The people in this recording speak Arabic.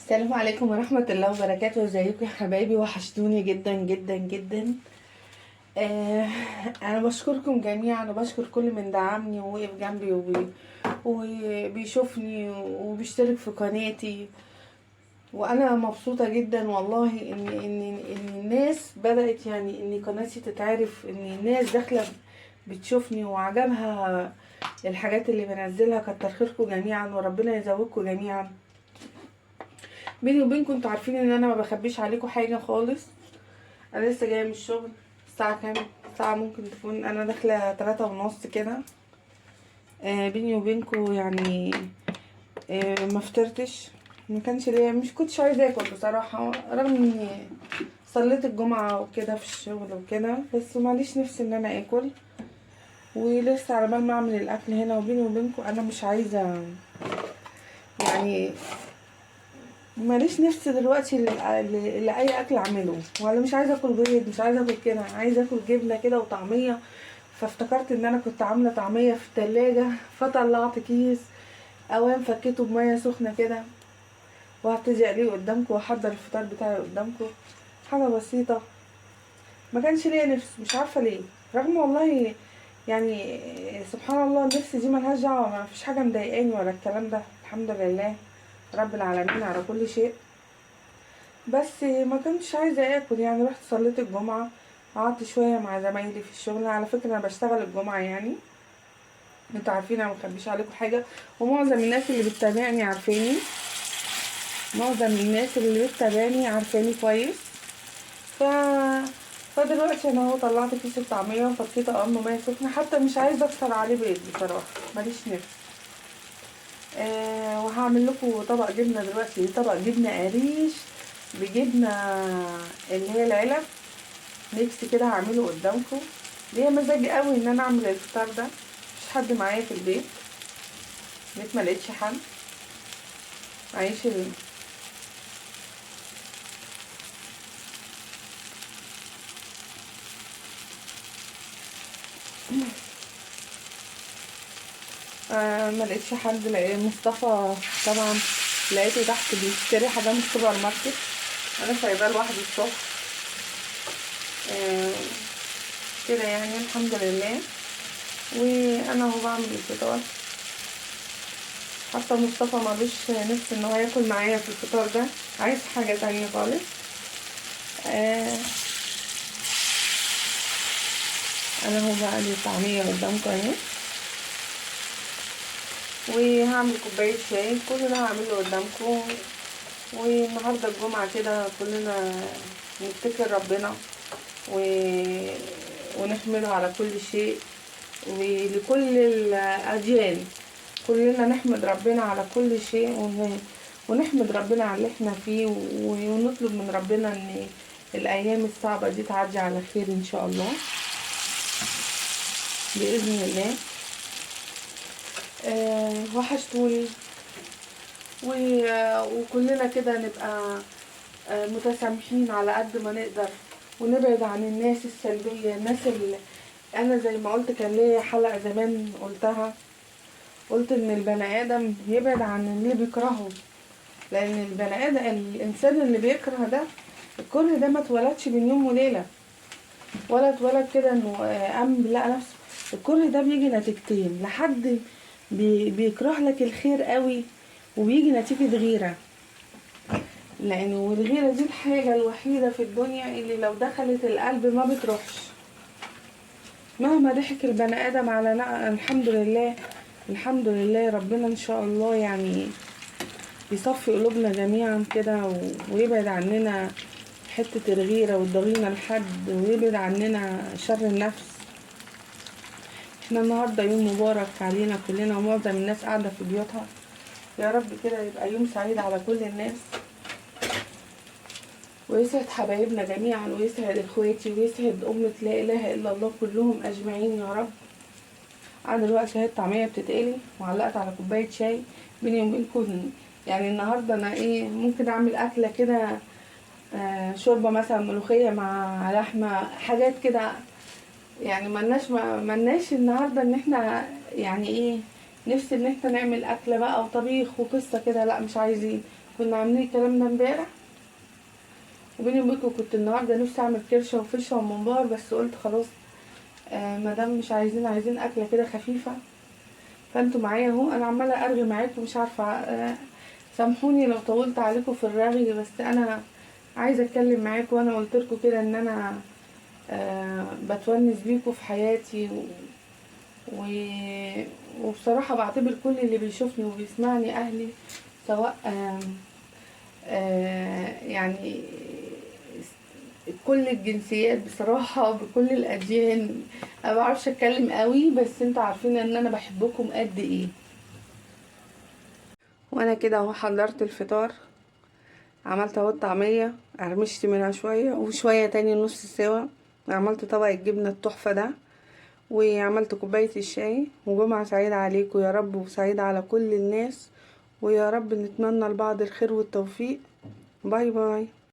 السلام عليكم ورحمة الله وبركاته. ازيكم يا حبايبي؟ وحشتوني جدا جدا جدا. آه انا بشكركم جميعا وبشكر كل من دعمني ووقف جنبي وبيشوفني وبيشترك في قناتي. وانا مبسوطة جدا والله ان الناس بدأت، يعني ان قناتي تتعرف، ان الناس داخلة بتشوفني وعجبها الحاجات اللي بنزلها. كتر خيركم جميعا وربنا يزودكم جميعا. بيني وبينكم انتوا عارفين ان انا ما بخبيش عليكم حاجه خالص. انا لسه جايه من الشغل. الساعه كام؟ الساعه ممكن تكون انا داخله 3:30 كده. بيني وبينكم يعني ما فطرتش. ما كانش ليا، مش كنتش عايزه اكل بصراحه، رغم اني صليت الجمعه وكده في الشغل وكده، بس ماليش نفس ان انا اكل. ولسه على بال ما اعمل الاكل هنا. وبيني وبينكم انا مش عايزه، يعني ماليش نفس دلوقتي لاي اكل اعمله، ولا مش عايزه اكل بيض، مش عايزه اكل كده، عايزه اكل جبنه كده وطعميه. فافتكرت ان انا كنت عامله طعميه في التلاجة، فطلعت كيس اوام فكيته بميه سخنه كده، وهبتدي اقليه قدامكم واحضر الفطار بتاعي قدامكم. حاجه بسيطه. ما كانش ليا نفس، مش عارفه ليه، رغم والله يعني سبحان الله النفس دي ملهاش دعوه، ما فيش حاجه مضايقاني ولا الكلام ده، الحمد لله رب العالمين على كل شيء. بس ما كنتش عايزه اكل، يعني رحت صليت الجمعه، قعدت شويه مع زمايلي في الشغل. على فكره انا بشتغل الجمعه يعني، انتوا عارفين انا مخبيش عليكم حاجه، ومعظم الناس اللي بتتابعني عارفاني. معظم الناس اللي بتتابعني عارفاني كويس. ف فدلوقتي انا اهو طلعت كيس الطعميه وفكيت ميه سخنه، حتى مش عايزه افطر عليه بيض بصراحه، ماليش نفس. وهعمل لكم طبق جبنه دلوقتي، طبق جبنه قريش بجبنه اللي هي العلب، ميكس كده هعمله قدامكم. ليا مزاج قوي ان انا اعمل الفطار ده، مفيش حد معايا في البيت، ما لقيتش حد معيش ما لقيتش حد. لقيت مصطفى طبعا، لقيته تحت بيشتري حاجه من السوبر ماركت، انا سايباه لوحدي الصبح. آه كده يعني الحمد لله. وانا اهو بعمل الفطار. حتى مصطفى ملوش نفس ان هو ياكل معايا في الفطار ده، عايز حاجه تانية خالص. آه انا هو بقى لي طعميه قدامكم اهي، وهعمل كوبايه شاي، كل ده هعمله قدامكم. والنهارده الجمعه كده كلنا نفتكر ربنا و... ونحمده على كل شيء، ولكل الأديان كلنا نحمد ربنا على كل شيء، ونحمد ربنا على اللي احنا فيه، ونطلب من ربنا ان الأيام الصعبة دي تعدي على خير إن شاء الله بإذن الله. وحشتوني. وكلنا كده نبقى متسامحين على قد ما نقدر، ونبعد عن الناس السلبية، الناس اللي انا زي ما قلت، كان ليا حلقة زمان قلتها، قلت ان البني ادم يبعد عن اللي بيكرهه، لان البني ادم الانسان اللي بيكره ده، الكره ده ما اتولدش بين يوم وليلة، ولا اتولد كده انه قام لقى نفسه. الكره ده بيجي نتيجتين، لحد بيكره لك الخير قوي، وبيجي نتيجة غيرة. لانه الغيرة دي الحاجة الوحيدة في الدنيا اللي لو دخلت القلب ما بتروحش، مهما ضحك البني ادم على الحمد لله. الحمد لله ربنا ان شاء الله يعني يصفي قلوبنا جميعا كده، ويبعد عننا حتة الغيرة والضغينة لحد، ويبعد عننا شر النفس. احنا النهاردة يوم مبارك علينا كلنا، ومعظم الناس قاعدة في بيوتها. يا رب كده يبقى يوم سعيد على كل الناس، ويسعد حبايبنا جميعا، ويسعد اخواتي، ويسعد أمة لا إله إلا الله كلهم أجمعين يا رب. أنا دلوقتي اهي الطعمية بتتقلي، وعلقت على كوباية شاي. بيني وبينكم يعني النهاردة أنا ممكن أعمل أكلة كده، شوربة مثلا، ملوخية مع لحمة، حاجات كده يعني. ملناش النهاردة ان احنا يعني نفسي ان احنا نعمل اكلة بقى وطبيخ وقصة كده، لا مش عايزين. كنا عاملين الكلام ده امبارح، وبيني وبينكم كنت النهارده نفسي اعمل كرشه وفشه وممبار، بس قلت خلاص مادام مش عايزين اكله كده خفيفه، فانتوا معايا اهو. انا عماله ارغي معاكم، مش عارفه سامحوني لو طولت عليكم في الرغي، بس انا عايزه اتكلم معاكم. وانا قلت لكم كده ان انا بتونس بيكم في حياتي و... وبصراحه بعتبر كل اللي بيشوفني وبيسمعني اهلي، سواء يعني كل الجنسيات بصراحة، بكل الأديان. أنا بعرفش أتكلم قوي، بس انتوا عارفين ان انا بحبكم قد ايه. وانا كده اهو حضرت الفطار، عملت اهو الطعمية، قرمشت منها شوية وشوية تاني نص سوا، عملت طبق الجبنة التحفة ده، وعملت كوباية الشاي. وجمعة سعيدة عليكم يا رب، وسعيدة على كل الناس، ويا رب نتمنى لبعض الخير والتوفيق. باي باي.